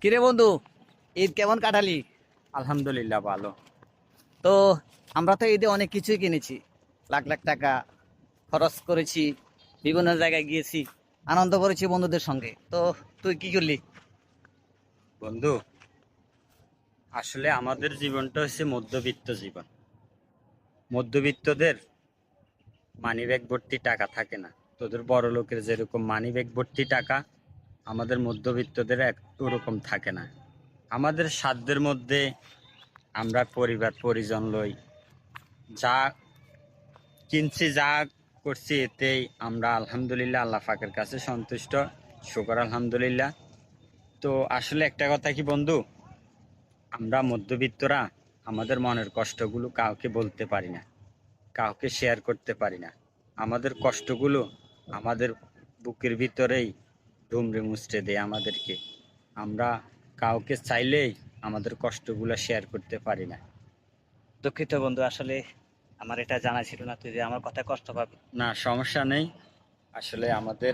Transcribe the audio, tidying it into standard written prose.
কিরে বন্ধু, ঈদ কেমন কাটালি? আলহামদুলিল্লাহ ভালো। তো আমরা তো ঈদে অনেক কিছুই কিনেছি, লাখ লাখ টাকা খরচ করেছি, বিভিন্ন জায়গায় গিয়েছি, আনন্দ করেছি বন্ধুদের সঙ্গে। তো তুই কি করলি? বন্ধু, আসলে আমাদের জীবনটা হচ্ছে মধ্যবিত্ত জীবন। মধ্যবিত্তদের মানি ব্যাগ ভর্তি টাকা থাকে না। তোদের বড় লোকের যেরকম মানি ব্যাগ ভর্তি টাকা, আমাদের মধ্যবিত্তদের এক ওরকম থাকে না। আমাদের সাধ্যের মধ্যে আমরা পরিবার পরিজন লই, যা কিনছি যা করছি এতেই আমরা আলহামদুলিল্লাহ আল্লাহ পাকের কাছে সন্তুষ্ট। শুকর আলহামদুলিল্লাহ। তো আসলে একটা কথা কি বন্ধু, আমরা মধ্যবিত্তরা আমাদের মনের কষ্টগুলো কাউকে বলতে পারি না, কাউকে শেয়ার করতে পারি না। আমাদের কষ্টগুলো আমাদের বুকের ভিতরেই দুমড়ে মুচড়ে দেয় আমাদেরকে। আমরা কাউকে চাইলেই আমাদের কষ্টগুলো শেয়ার করতে পারি না। দুঃখিত বন্ধু, আসলে আমার এটা জানা ছিল না তুই যে আমার কথা কষ্ট পাবি। না, সমস্যা নেই। আসলে আমাদের